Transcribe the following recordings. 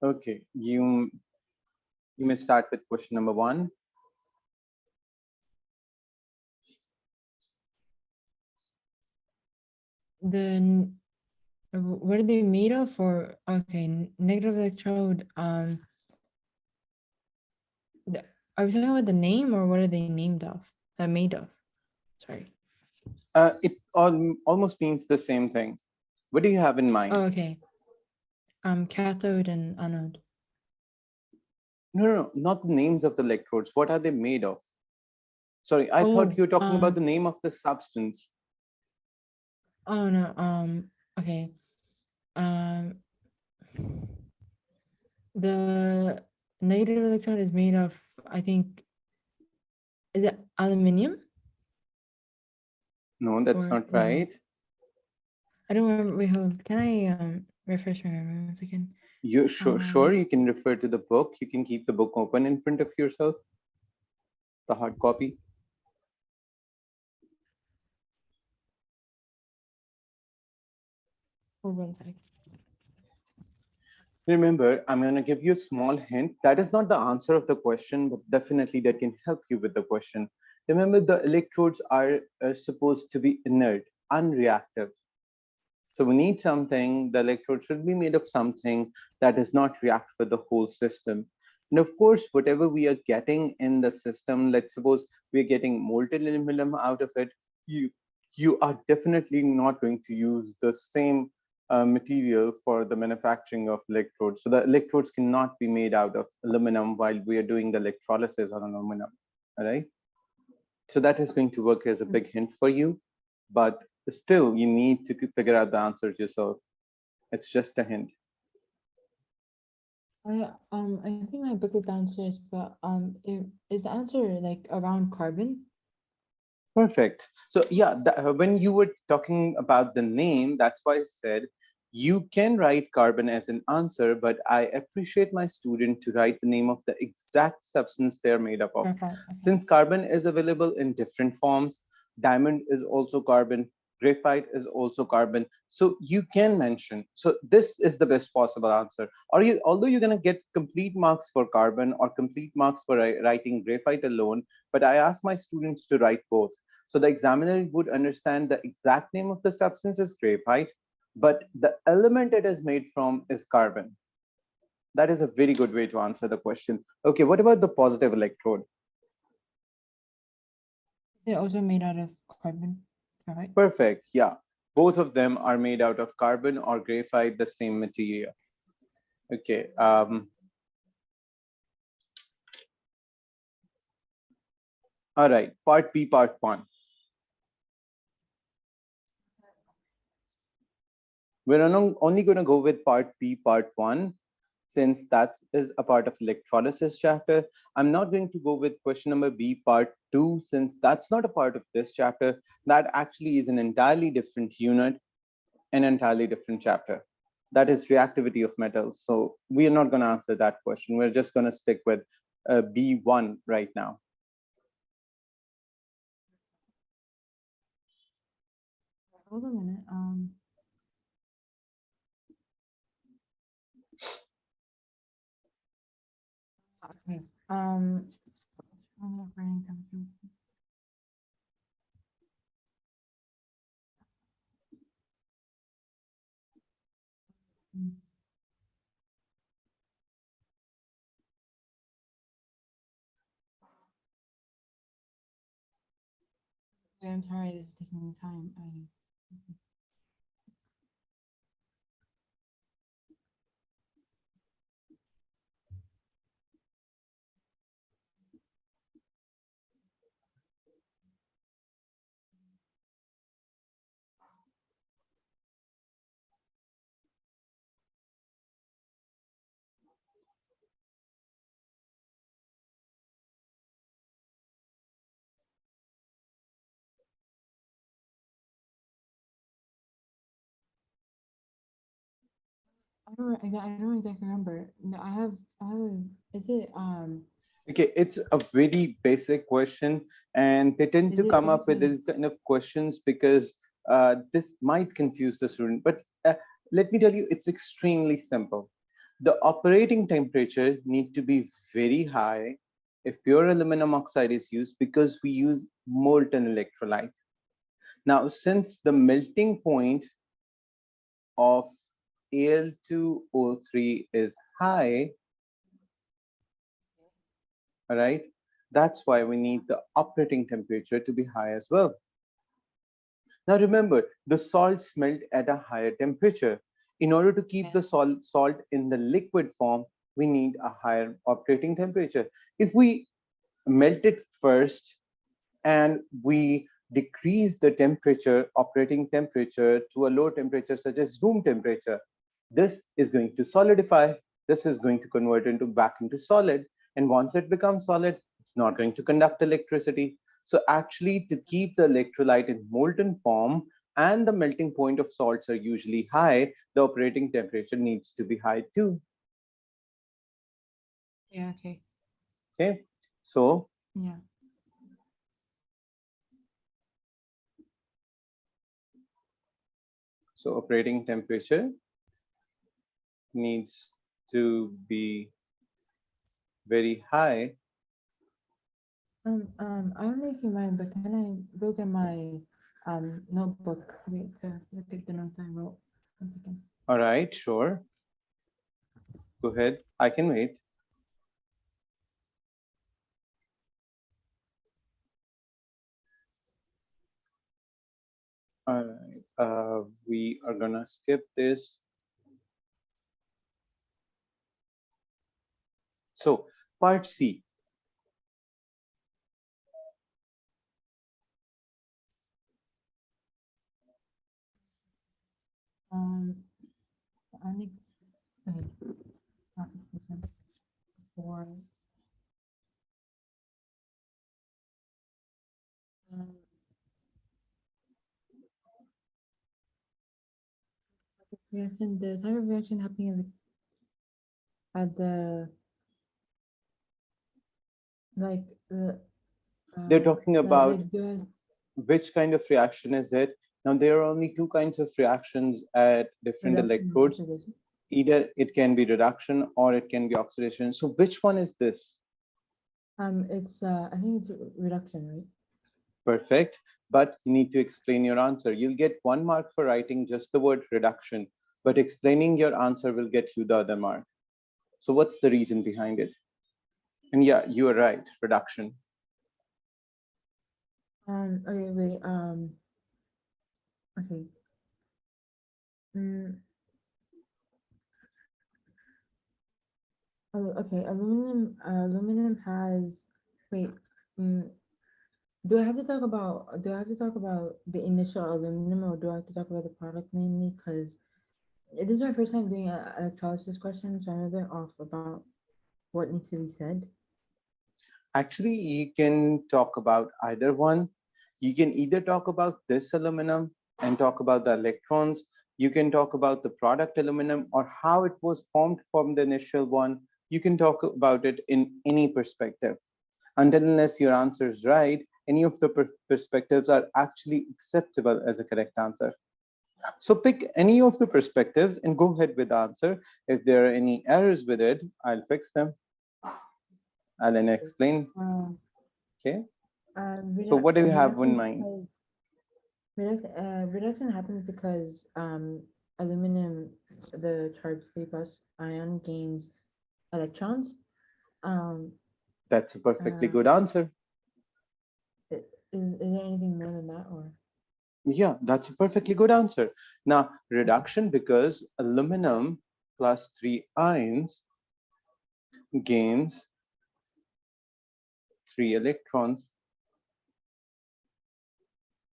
Okay, you may start with question number 1. What are they made of? Or okay, negative electrode. Are we talking about the name, or what are they named of? Made of. Sorry. It almost means the same thing. What do you have in mind? Oh, okay. Cathode and anode. No, not the names of the electrodes. What are they made of? Sorry, I thought Oh, you were talking about the name of the substance. Oh no. Okay. Um, the negative electrode is made of, I think, is it aluminium? No, that's Or not no? right. I don't remember. Wait, hold. Can I refresh my memory 1 second? You sure you can refer to the book. You can keep the book open in front of yourself, the hard copy. Hold 1 sec. Remember, I'm going to give you a small hint. That is not the answer of the question, but definitely that can help you with the question. Remember, the electrodes are supposed to be inert, unreactive. So we need something, the electrode should be made of something that does not react with the whole system. And of course, whatever we are getting in the system, let's suppose we're getting molten aluminum out of it, you are definitely not going to use the same material for the manufacturing of electrodes. So the electrodes cannot be made out of aluminum while we are doing the electrolysis on aluminum, all right? So that is going to work as a big hint for you, but still you need to figure out the answers yourself. It's just a hint. I think my book is downstairs, but is the answer like around carbon? Perfect. So yeah, when you were talking about the name, that's why I said you can write carbon as an answer, but I appreciate my student to write the name of the exact substance they're made up of. Graphite. Okay. Since carbon is available in different forms, diamond is also carbon, graphite is also carbon. So you can mention, so this is the best possible answer. Although you're going to get complete marks for carbon or complete marks for writing graphite alone, but I ask my students to write both. So the examiner would understand the exact name of the substance is graphite, but the element it is made from is carbon. That is a very good way to answer the question. Okay, what about the positive electrode? They're also made out of carbon, right? Perfect, yeah. Both of them are made out of carbon or graphite, the same material. Okay. All right, part B, part 1. We're only going to go with part B, part 1, since that is a part of electrolysis chapter. I'm not going to go with question number B, part 2, since that's not a part of this chapter. That actually is an entirely different unit, an entirely different chapter. That is reactivity of metals. So we are not going to answer that question. We're just going to stick with B1 right now. Hold a minute. Okay. I'm sorry, this is taking time. I don't exactly remember. No, I have, is it, Okay, it's a very basic question, and they tend is to it come up with because, this kind of questions because this might confuse the student. But let me tell you, it's extremely simple. The operating temperature need to be very high if pure aluminum oxide is used because we use molten electrolyte. Now, since the melting point of Al2O3 is high, all right, that's why we need the operating temperature to be high as well. Now remember, the salts melt at a higher temperature. In order to keep the salt in the liquid form, we need a higher operating temperature. If we melt it first and we decrease the temperature, operating temperature, to a low temperature such as room temperature, this is going to solidify. This is going to convert into back into solid. And once it becomes solid, it's not going to conduct electricity. So actually, to keep the electrolyte in molten form and the melting point of salts are usually high, the operating temperature needs to be high too. Yeah, okay. Okay, so Yeah. so operating temperature needs to be very high. I don't know if you mind, but can I look at my notebook? Wait to look at the notes I wrote. 1 second. All right, sure. Go ahead. I can wait. All right. We are gonna skip this. So part C. Um, I think okay, not 50%, for um, reaction. The type of reaction happening at the like the They're talking about like do which kind of reaction is it. Now, there are only two kinds of reactions at different reduction electrodes. oxidation. Either it can be reduction or it can be oxidation. So which one is this? It's I think it's reduction, right? Perfect. But you need to explain your answer. You'll get 1 mark for writing just the word reduction, but explaining your answer will get you the other mark. So what's the reason behind it? And yeah, you are right, reduction. Okay, wait. Okay. Mm, oh, okay. Aluminum has. Wait. Mm, do I have to talk about? Do I have to talk about the initial aluminum, or do I have to talk about the product mainly? Because this is my first time doing an electrolysis question, so I'm a bit off about what needs to be said. Actually, you can talk about either one. You can either talk about this aluminum and talk about the electrons. You can talk about the product aluminum or how it was formed from the initial one. You can talk about it in any perspective. Until unless your answer is right, any of the perspectives are actually acceptable as a correct answer. So pick any of the perspectives and go ahead with the answer. If there are any errors with it, I'll fix them. I'll then explain. Um, Okay. So what do you have in mind? Reduction happens because aluminum, the charged 3 plus ion, gains electrons. Um, That's a perfectly uh, good answer. is there anything more than that, or Yeah, that's a perfectly good answer. Now, okay? reduction because aluminum plus 3 ions gains 3 electrons.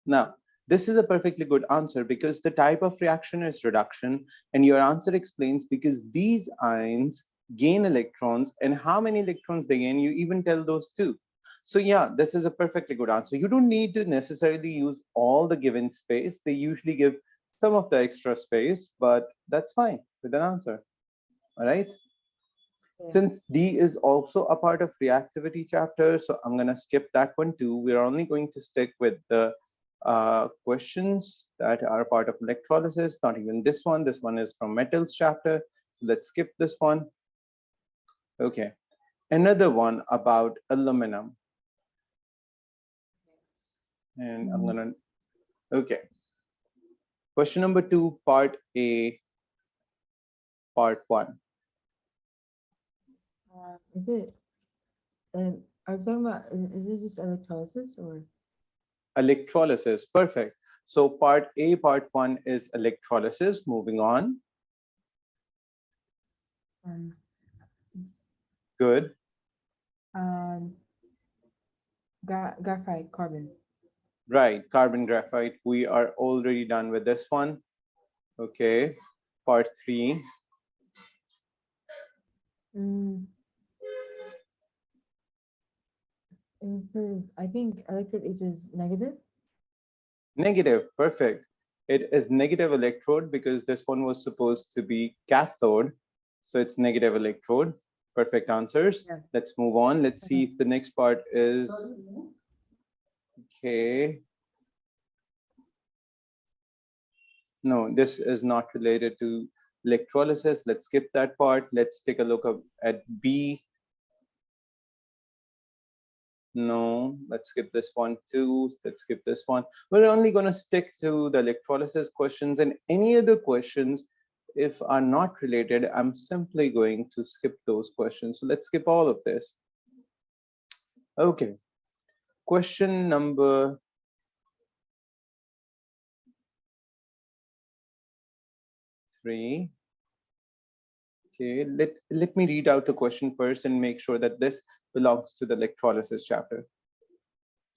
Now, this is a perfectly good answer because the type of reaction is reduction, and your answer explains because these ions gain electrons, and how many electrons they gain, you even tell those too. So yeah, this is a perfectly good answer. You don't need to necessarily use all the given space. They usually give some of the extra space, but that's fine with an answer. All right. Yeah. Since D is also a part of reactivity chapter, so I'm going to skip that one too. We're only going to stick with the questions that are part of electrolysis, not even this one. This one is from metals chapter. So let's skip this one. Okay. Another one about aluminum. And I'm Mm, gonna, okay. Question number 2, part A, part 1. is it? Are we talking about? Is it just electrolysis or? Electrolysis, perfect. So part A, part 1 is electrolysis. Moving on. Um, Good. um, graphite, carbon. Right, carbon graphite. We are already done with this one. Okay, part 3. Mm, I think electrode is negative. Negative, perfect. It is negative electrode because this one was supposed to be cathode. So it's negative electrode. Perfect answers. Yeah. Let's move on. Let's see Okay. if the next part is, okay. No, this is not related to electrolysis. Let's skip that part. Let's take a look at B. No, let's skip this one too. Let's skip this one. We're only going to stick to the electrolysis questions, and any other questions, if are not related, I'm simply going to skip those questions. So let's skip all of this. Okay. Question number 3. Okay, let me read out the question first and make sure that this belongs to the electrolysis chapter.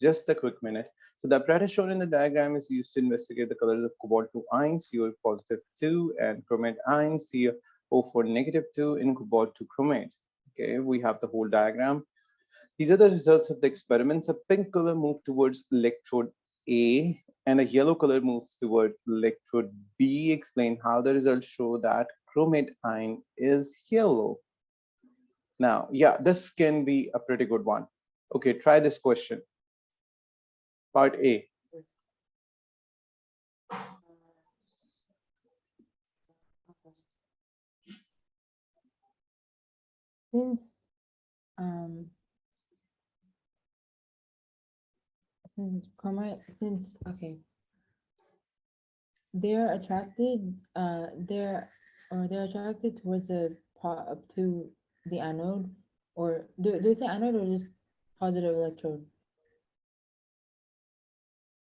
Just a quick minute. So the apparatus shown in the diagram is used to investigate the colors of cobalt-2 ions, CO positive 2, and chromate ions, CO4 negative 2 in cobalt-2 chromate. Okay, we have the whole diagram. These are the results of the experiments. A pink color moved towards electrode A and a yellow color moves toward electrode B. Explain how the results show that chromate ion is yellow. Now, yeah, this can be a pretty good one. Okay, try this question. Part A. Since um since okay, they're attracted they're attracted towards the up to the anode, or do you say anode or just positive electrode?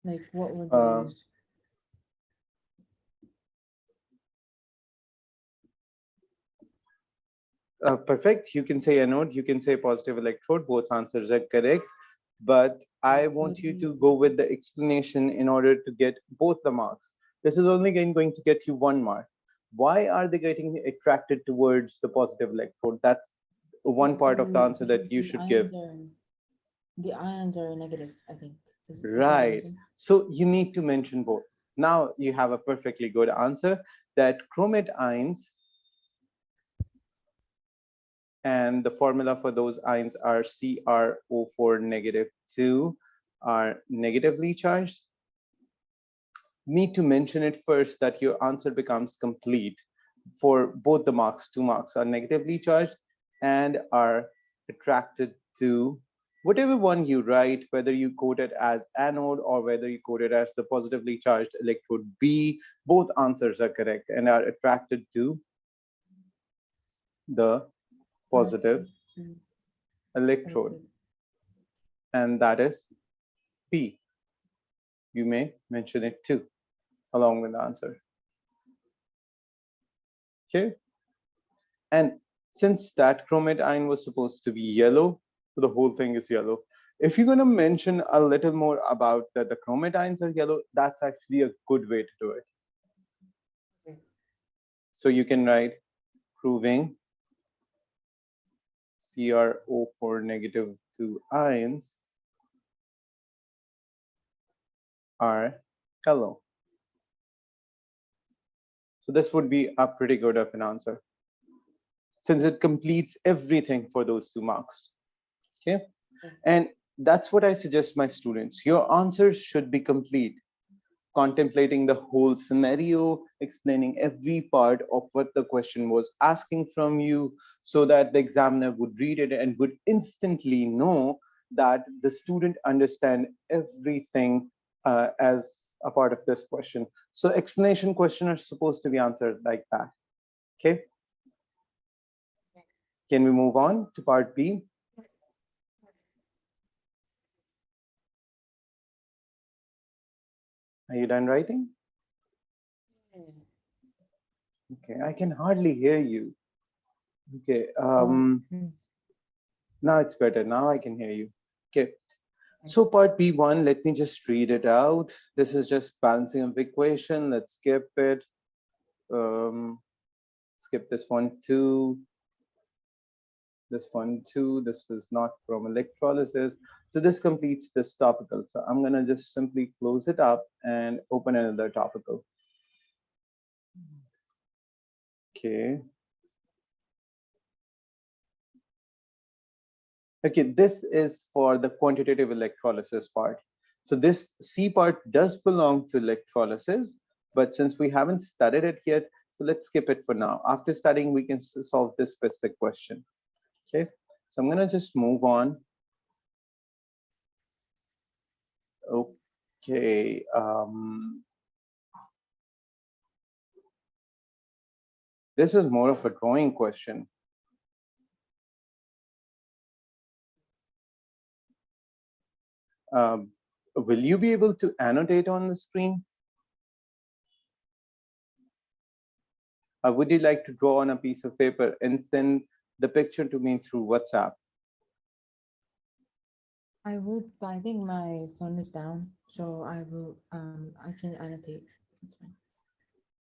Like what would you Uh, use? Perfect. You can say anode, you can say positive electrode. Both answers are correct. But I So want you to go with the explanation in order to get both the marks. This is only going to get you 1 mark. Why are they getting attracted towards the positive electrode? That's one part of the answer that you should give. The ions are negative, I think. Is that what you're Right. saying? So you need to mention both. Now you have a perfectly good answer that chromate ions, and the formula for those ions are CrO4 negative 2, are negatively charged. Need to mention it first that your answer becomes complete for both the marks. 2 marks are negatively charged and are attracted to whatever one you write, whether you code it as anode or whether you code it as the positively charged electrode B. Both answers are correct and are attracted to the positive Attracted to electrode, electrode. and that is B. You may mention it too along with the answer. Okay. And since that chromate ion was supposed to be yellow, so the whole thing is yellow. If you're going to mention a little more about that the chromate ions are yellow, that's actually a good way to do it. Okay. So you can write proving CrO4 negative 2 ions are yellow. So this would be a pretty good of an answer, since it completes everything for those 2 marks. Okay. Okay. And that's what I suggest my students. Your answers should be complete. contemplating the whole scenario, explaining every part of what the question was asking from you, so that the examiner would read it and would instantly know that the student understand everything as a part of this question. So explanation question are supposed to be answered like that. Okay, can we move on to part B? Are you done writing? Okay, I can hardly hear you. Okay, Oh, now it's better. Now I can hear you. Okay, so part B1, let me just read it out. This is just balancing of equation. Let's skip it. Um, skip this one too. This one too. This is not from electrolysis. So this completes this topical. So I'm gonna just simply close it up and open another topical. Okay. Okay, this is for the quantitative electrolysis part. So this C part does belong to electrolysis, but since we haven't studied it yet, so let's skip it for now. After studying, we can solve this specific question. Okay, so I'm gonna just move on. Okay, this is more of a drawing question. Um, will you be able to annotate on the screen? Would you like to draw on a piece of paper and send the picture to me through WhatsApp? I would, but I think my phone is down, so I will. I can annotate. That's fine.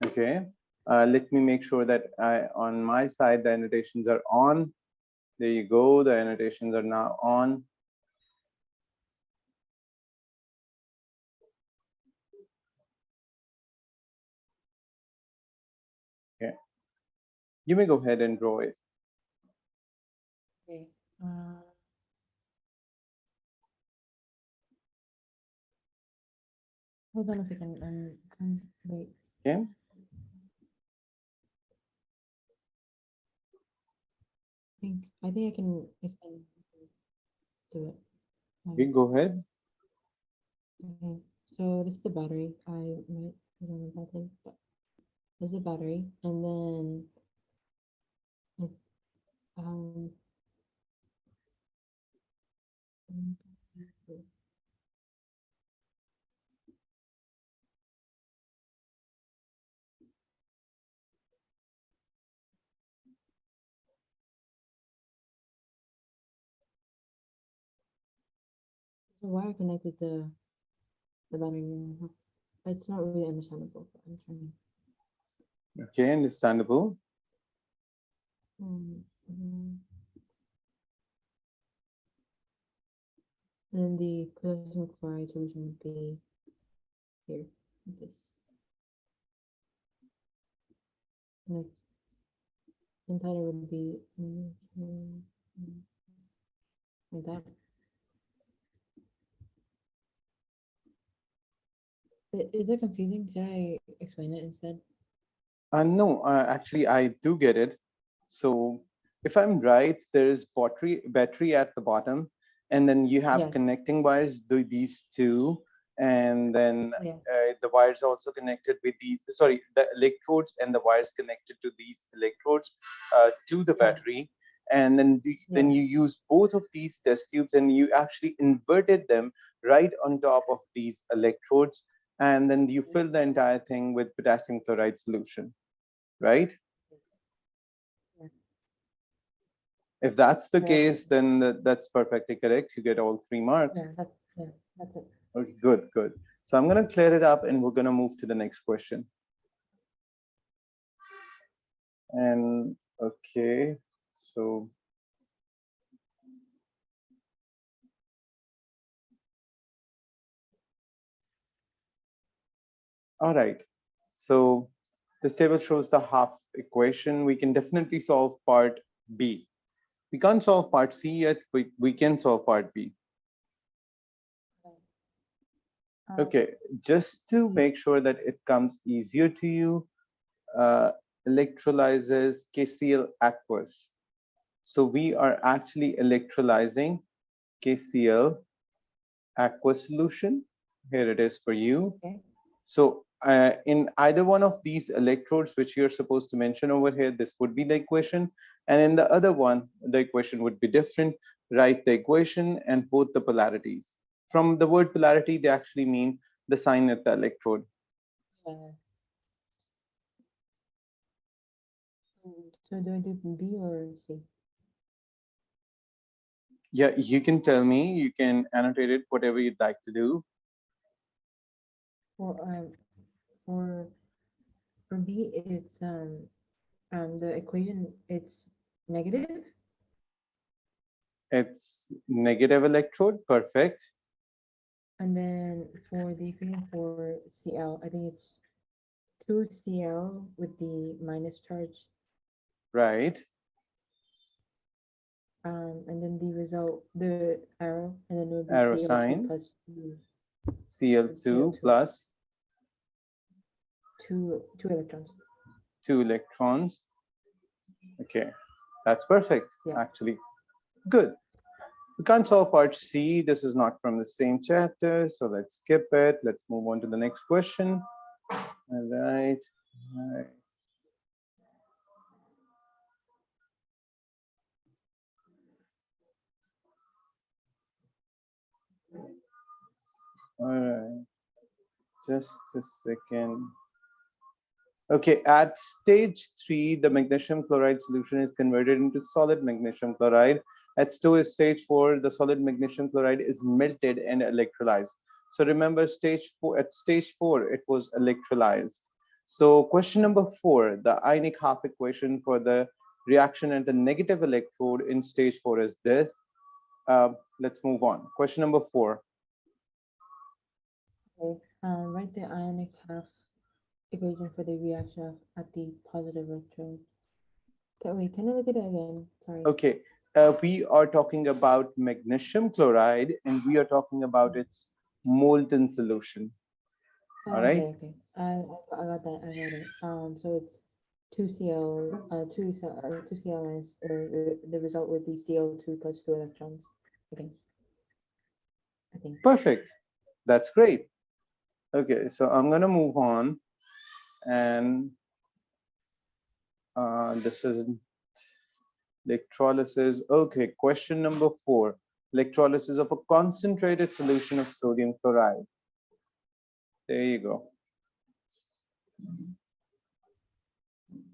Okay, let me make sure that on my side, the annotations are on. There you go, the annotations are now on. Okay, you may go ahead and draw it. Okay. Uh, Hold on a second. Wait. Okay, I think I can extend to it. okay, go ahead. Okay. So this is the battery. I don't know about this, but this is the battery, and then it, um. mm, The wire connected to the battery. It's not really understandable, but I'm trying. Okay, understandable. Mhm. Then the potassium chloride solution would be here, like this. And like inside it would be like that. Is it confusing? Should I explain it instead? No, actually, I do get it. So if I'm right, there is battery at the bottom, and then you have Yes. connecting wires, these two, and then Yeah. the wires also connected with these, sorry, the electrodes and the wires connected to these electrodes to the Yeah. battery. And then then Yeah. you use both of these test tubes and you actually inverted them right on top of these electrodes. And then you fill the entire thing with potassium chloride solution, right? Yeah. If that's the Correct. case, then that's perfectly correct. You get all 3 marks. That's it. Okay, good, good. So I'm going to clear it up and we're going to move to the next question. And okay, so all right. So this table shows the half equation. We can definitely solve part B. We can't solve part C yet, we can solve part B. Okay, just to make sure that it comes easier to you, uh, electrolyzes KCl aqueous. So we are actually electrolyzing KCl aqueous solution. Here it is for you. Okay. So in either one of these electrodes, which you're supposed to mention over here, this would be the equation. And in the other one, the equation would be different. Write the equation and both the polarities. From the word polarity, they actually mean the sign of the electrode. Yeah. So do I do B or C? Yeah, you can tell me, you can annotate it, whatever you'd like to do. For for for B, it's the equation it's negative, It's negative electrode, perfect, and then for the equation for Cl, I think it's 2Cl with the minus charge, right? and then the result, the arrow, and then it would be Arrow Cl2 sign, plus 2, Cl2 Cl2, plus two electrons. 2 electrons. Okay, that's perfect, Yeah. actually. Good. We can't solve part C. This is not from the same chapter, so let's skip it. Let's move on to the next question. All right. All right. All right. Just a second. Okay, at stage 3, the magnesium chloride solution is converted into solid magnesium chloride. At stage 4, the solid magnesium chloride is melted and electrolyzed. So remember, stage 4, at stage 4, it was electrolyzed. So question number 4, the ionic half equation for the reaction at the negative electrode in stage 4 is this. Let's move on. Question number 4. Okay. Write the ionic half equation for the reaction at the positive electrode. Okay, wait, can I look at it again? Sorry. Okay, we are talking about magnesium chloride and we are talking about its molten solution. All Oh, right, okay, okay. I got that. I got it. So it's 2Cl, 2Cl minus, the result would be Cl2 plus 2 electrons. Okay, I think. perfect. That's great. Okay, so I'm going to move on and this is electrolysis. Okay, question number 4. Electrolysis of a concentrated solution of sodium chloride. There you go.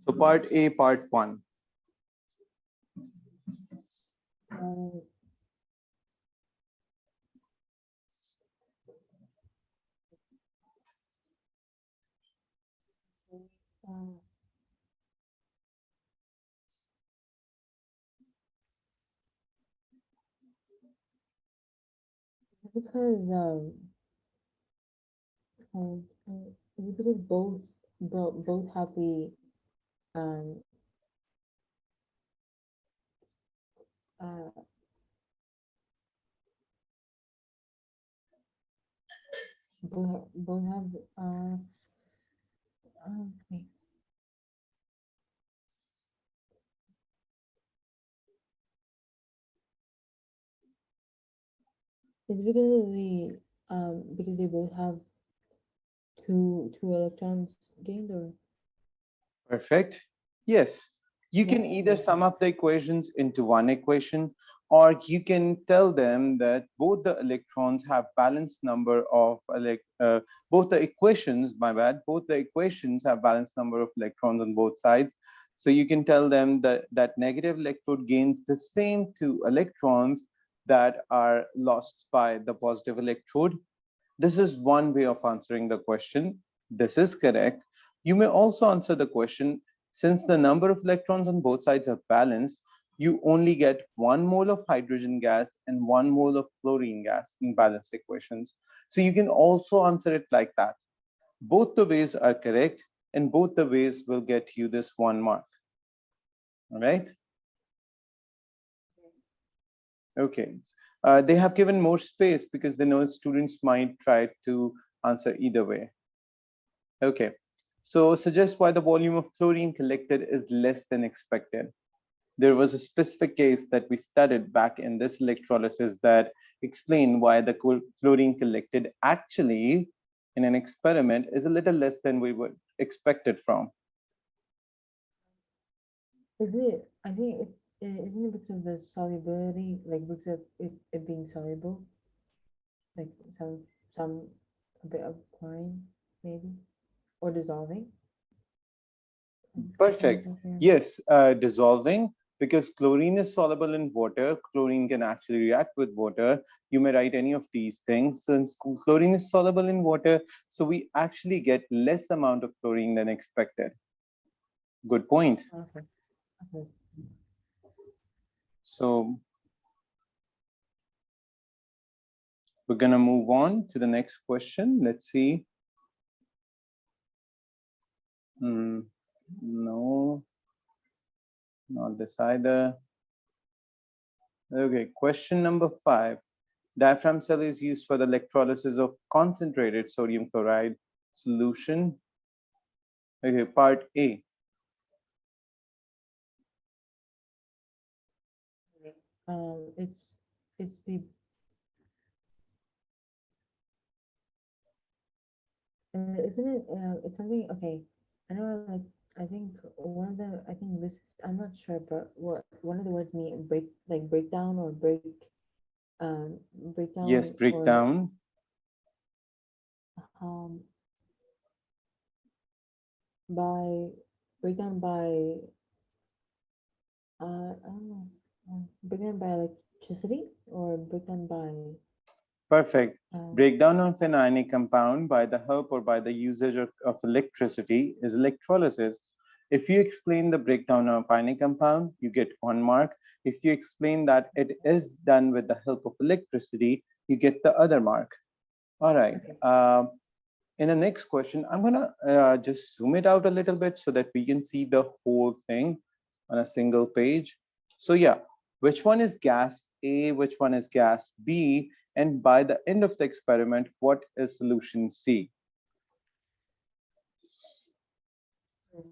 So part A, part 1. Um, uh, because is it because both have the um uh both have wait, is it because of the because they both have two electrons gained, or Perfect. Yes. You yeah, can okay, either okay. sum up the equations into one equation, or you can tell them that both the electrons have balanced number of both the equations, my bad, both the equations have balanced number of electrons on both sides. So you can tell them that that negative electrode gains the same 2 electrons that are lost by the positive electrode. This is one way of answering the question. This is correct. You may also answer the question, since the number of electrons on both sides are balanced, you only get 1 mole of hydrogen gas and 1 mole of chlorine gas in balanced equations. So you can also answer it like that. Both the ways are correct, and both the ways will get you this 1 mark. All right. Okay. They have given more space because they know students might try to answer either way. Okay. So suggest why the volume of chlorine collected is less than expected. There was a specific case that we studied back in this electrolysis that explained why the chlorine collected actually in an experiment is a little less than we would expect it from. Is it? I think it's. Isn't it because of the solubility, like because of it being soluble, like some a bit of chlorine, maybe, or dissolving? Is Perfect. that fair? Yes, dissolving because chlorine is soluble in water. Chlorine can actually react with water. You may write any of these things. Since chlorine is soluble in water, so we actually get less amount of chlorine than expected. Good point. Okay. Okay. So we're gonna move on to the next question. Let's see. Hmm, no, not this either. Okay, question number 5. Diaphragm cell is used for the electrolysis of concentrated sodium chloride solution. Okay, part A. It's the isn't it? It's something. Okay, I know. Like I think one of the. I think this. I'm not sure, but what one of the words mean breakdown or breakdown Yes, or breakdown. um by breakdown by I don't know, breakdown by electricity or breakdown by Perfect. uh Breakdown of an ionic compound by the help or by the usage of electricity is electrolysis. If you explain the breakdown of ionic compound, you get 1 mark. If you explain that it is done with the help of electricity, you get the other mark. All right. okay. In the next question, I'm gonna just zoom it out a little bit so that we can see the whole thing on a single page. So yeah, which one is gas A, which one is gas B, and by the end of the experiment, what is solution C? Um,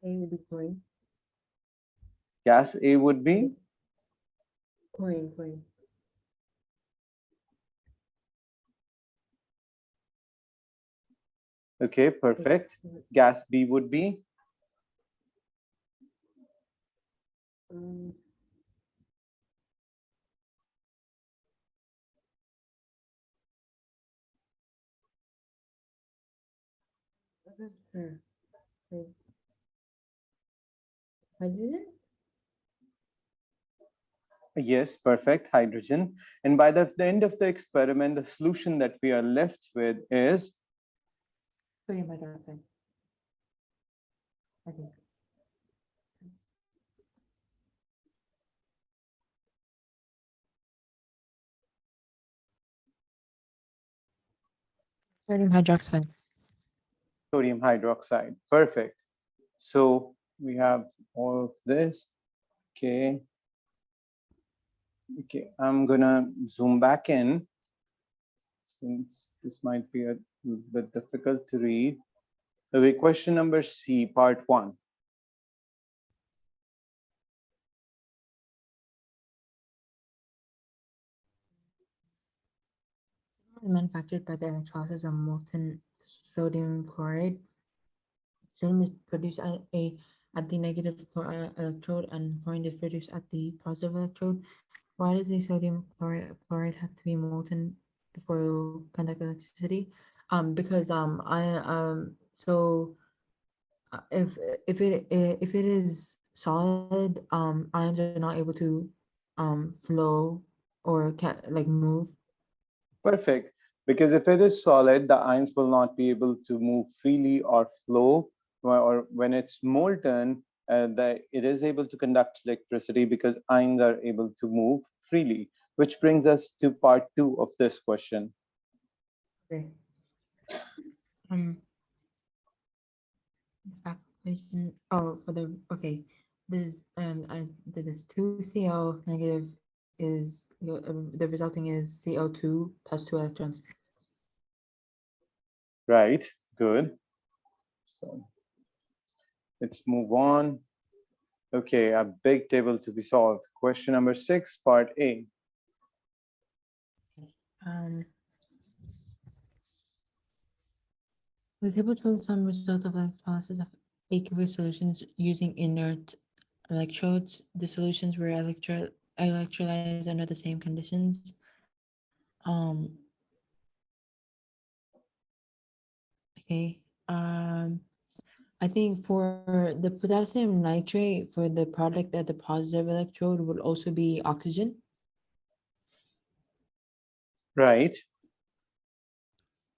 A would be chlorine. Gas A would I be, think chlorine. okay, Like, perfect. Gas B would be, um, sure. Like, hydrogen. yes, perfect, hydrogen. And by the end of the experiment, the solution that we are left with is, Sodium hydroxide. I think. Sodium hydroxide. sodium hydroxide. Perfect. So we have all of this. Okay. Okay. I'm gonna zoom back in since this might be a bit difficult to read. Okay, question number C, part 1. Manufactured by the electrolysis of molten sodium chloride. Sodium is produced at the negative electrode, and chlorine is produced at the positive electrode. Why does the sodium chloride have to be molten before it will conduct electricity? Because I so if if it is solid, ions are not able to flow or like move. Perfect. Because if it is solid, the ions will not be able to move freely or flow. Or when it's molten, it is able to conduct electricity because ions are able to move freely, which brings us to part 2 of this question. Okay. Um, application. Oh, for the okay. This I did this 2 CO negative is the resulting is CO2 plus 2 electrons. Right, good. So let's move on. Okay, a big table to be solved. Question number 6, part A. Um, the table shows some result of electrolysis of aqueous solutions using inert electrodes. The solutions were electrolyzed under the same conditions. Um, okay. I think for the potassium nitrate, for the product at the positive electrode would also be oxygen. Right,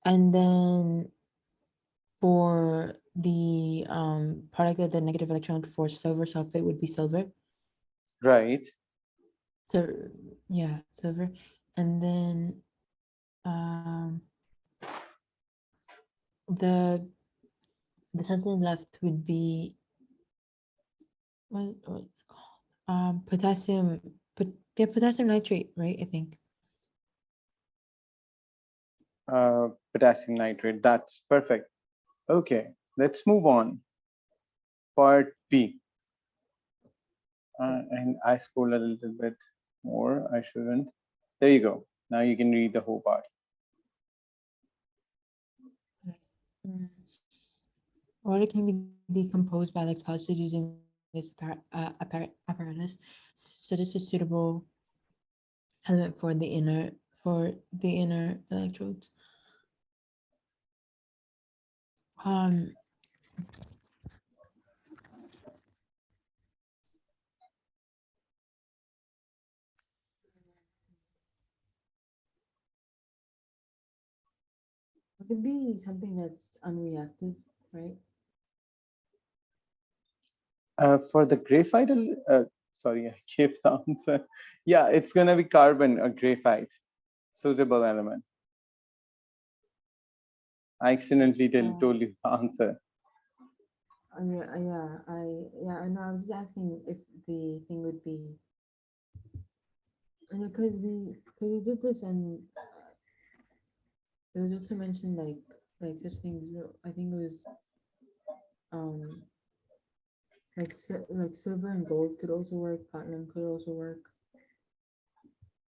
And then for the product at the negative electrode for silver sulfate would be silver. right. So yeah, silver. And then the something left would be what's it called? Potassium, but yeah, potassium nitrate, right? I think. Potassium nitrate. That's perfect. Okay, let's move on. Part B. And I scroll a little bit more. I shouldn't. There you go. Now you can read the whole part. Mm. Water can be decomposed by electrolysis using this apparatus. So this is suitable element for the inner electrodes. Um, it could be something that's unreactive, right? For the graphite, sorry, I gave the answer. Yeah, it's gonna be carbon or graphite, suitable element. I accidentally Uh, told you the answer. yeah, I know. I was just asking if the thing would be, and because we did this, and it was also mentioned like such things. I think it was um like silver and gold could also work. Platinum could also work.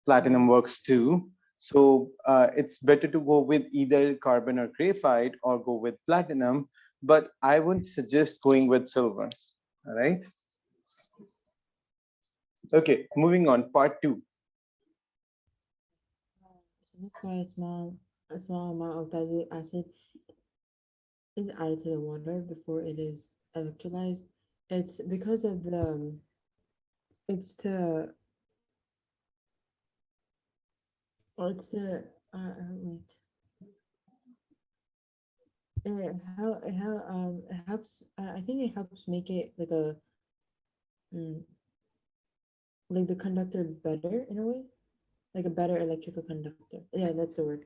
Platinum Um, works too. So it's better to go with either carbon or graphite or go with platinum, but I would suggest going with silver. All right. Okay, moving on. Part two. so that's why a small amount of dilute acid is added to the water before it is electrolyzed. It's because of the it's to it's to wait. It helps. I think it helps make it like a mm, like the conductor better in a way, like a better electrical conductor. Yeah, that's the word.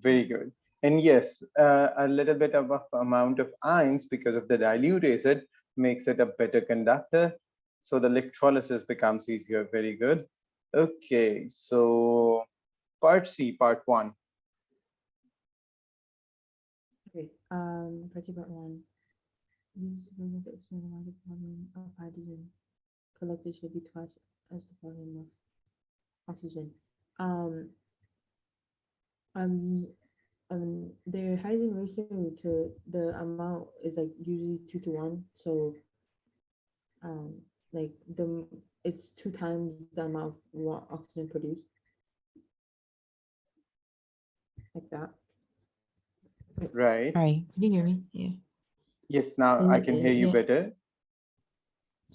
Very good. And yes, a little bit of amount of ions because of the dilute acid makes it a better conductor. So the electrolysis becomes easier. Very good. Okay, so part C, part one. Okay. Part one. Use volume to explain why the volume of hydrogen collected should be twice as the volume of oxygen. Um, um, their hydrogen ratio to the amount is like usually 2 to 1. So, um, like it's 2 times the amount of oxygen produced, like that. Wait, Right. sorry, can you hear me? Yeah. Yes, now I can hear you Yeah. better.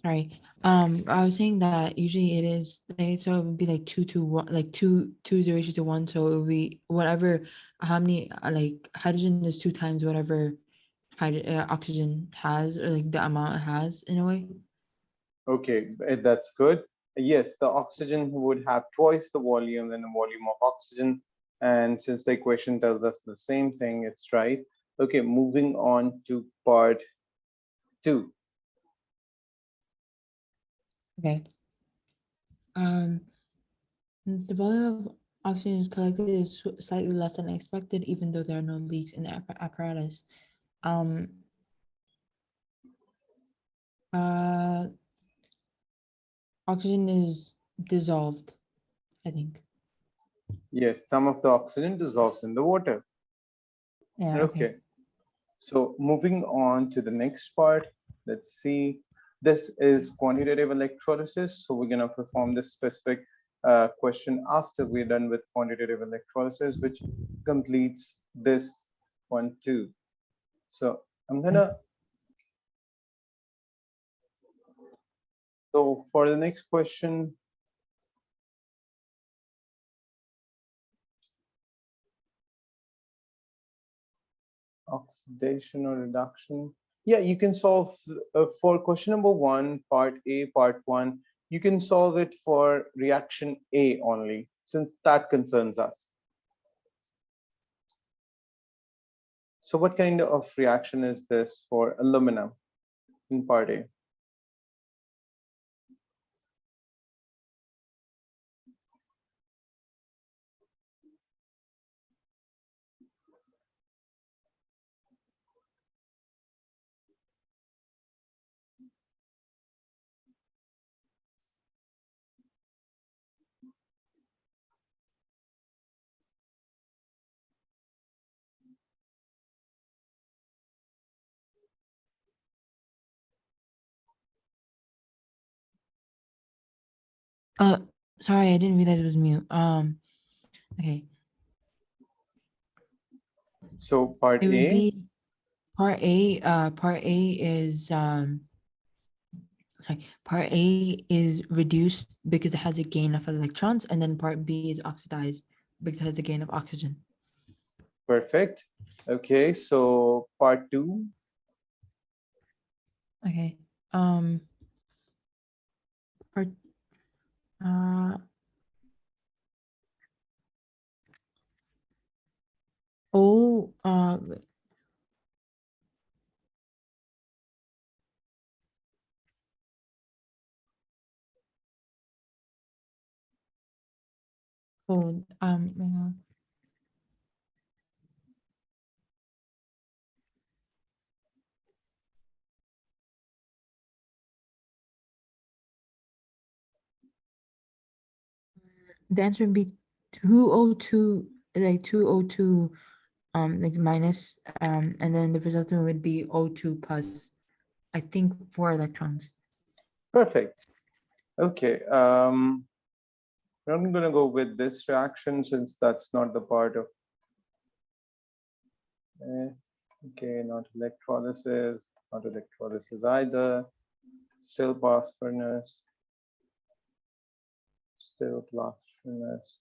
Sorry. I was saying that usually it is like so it would be like 2 to 1, like two is the ratio to 1. So it would be whatever how many like hydrogen is 2 times whatever oxygen has or like the amount it has in a way. Okay, that's good. Yes, the oxygen would have twice the volume than the volume of oxygen. And since the equation tells us the same thing, it's right. Okay, moving on to part two. Okay. Um, the volume of oxygen is collected is slightly less than expected, even though there are no leaks in the apparatus. Um, uh, Oxygen is dissolved, I think. Yes, some of the oxygen dissolves in the water. Yeah, okay. Okay, so moving on to the next part, let's see. This is quantitative electrolysis. So we're going to perform this specific question after we're done with quantitative electrolysis, which completes this one too. So I'm Okay. gonna, so for the next question, oxidation or reduction. Yeah, you can solve for question number one, part A, part one. You can solve it for reaction A only, since that concerns us. So what kind of reaction is this for aluminum in part A? Uh, Sorry, I didn't realize it was mute. Okay. So part It would A, be part A. Part A is sorry. Part A is reduced because it has a gain of electrons, and then part B is oxidized because it has a gain of oxygen. perfect. Okay, so part two, Okay. Um, part uh O oh the answer would be 202, like 202 like minus and then the resultant would be O2 plus, I think, 4 electrons. perfect. Okay, I'm gonna go with this reaction since that's not the part of, eh, okay, not electrolysis either. Still blast furnace, still blast furnace.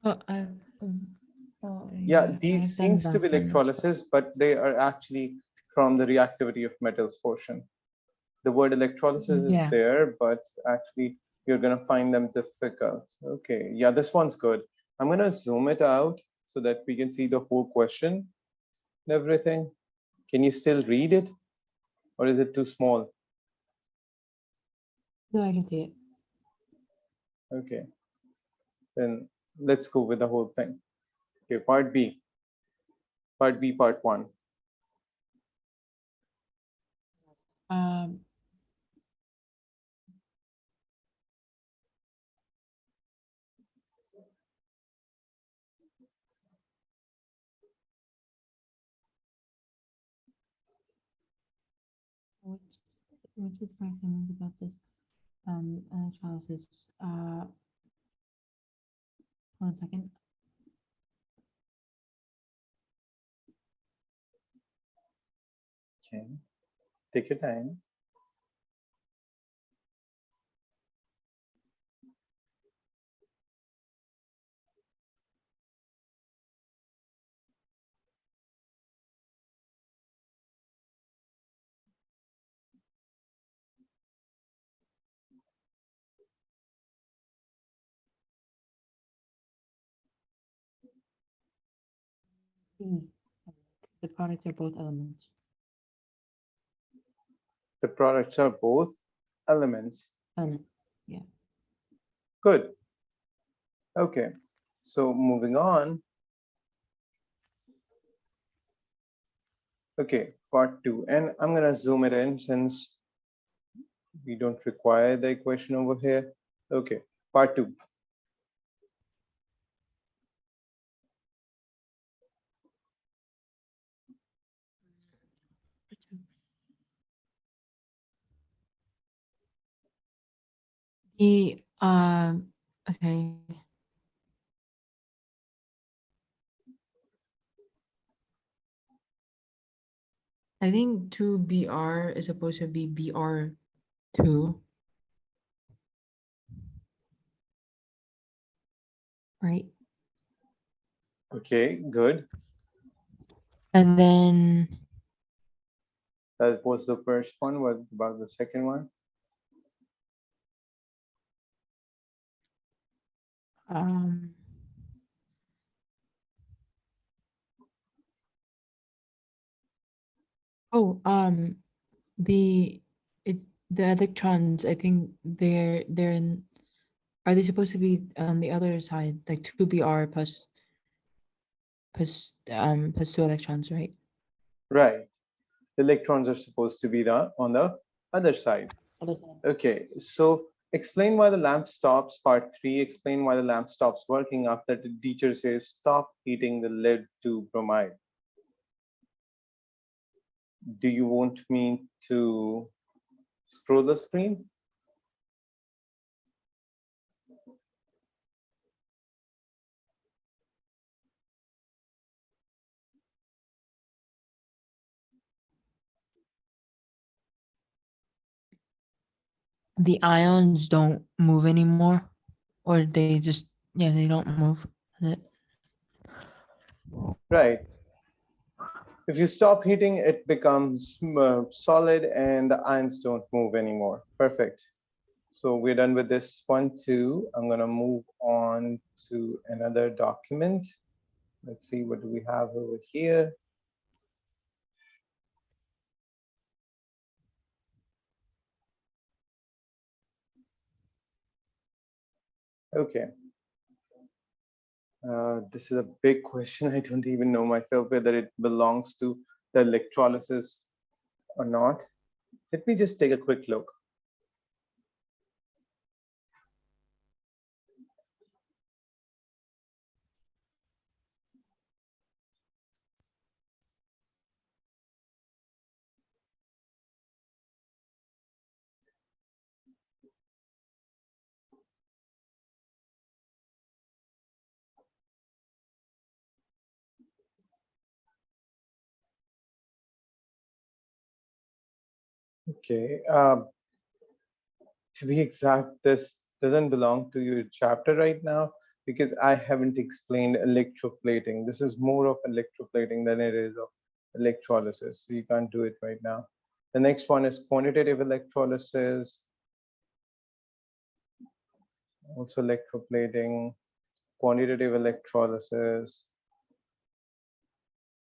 Oh, oh Yeah, yeah, these I've done seems to be blast furnace, but electrolysis, but they are actually from the reactivity of metals portion. The word electrolysis is yeah. there, but actually you're gonna find them difficult. Okay, yeah, this one's good. I'm gonna zoom it out so that we can see the whole question and everything. Can you still read it, or is it too small? No, I can see it. Okay, then let's go with the whole thing. Okay, part one. Um, which which is correct sentence about this electrolysis? Hold on a second. Okay, take your time. B. The products are both elements. The products are both elements. Element. Yeah. Good. Okay. So moving on. Okay, part two. And I'm going to zoom it in since we don't require the equation over here. Okay, part two. The okay. I think 2Br is supposed to be Br2, right? Okay, good. And then That was the first one. What about the second one? um oh the it the electrons, I think they're in, are they supposed to be on the other side, like 2Br plus two electrons, right? Right. The electrons are supposed to be on the other side. Other side. Okay, so explain why the lamp stops. Part three, explain why the lamp stops working after the teacher says stop heating the lead to bromide. Do you want me to scroll the screen? The ions don't move anymore, or they just, yeah, they don't move. Is it? Right. If you stop heating, it becomes solid and the ions don't move anymore. Perfect. So we're done with this one too. I'm gonna move on to another document. Let's see, what do we have over here? Okay. This is a big question. I don't even know myself whether it belongs to the electrolysis or not. Let me just take a quick look. Okay. To be exact, this doesn't belong to your chapter right now because I haven't explained electroplating. This is more of electroplating than it is of electrolysis. So you can't do it right now. The next one is quantitative electrolysis, also electroplating, quantitative electrolysis.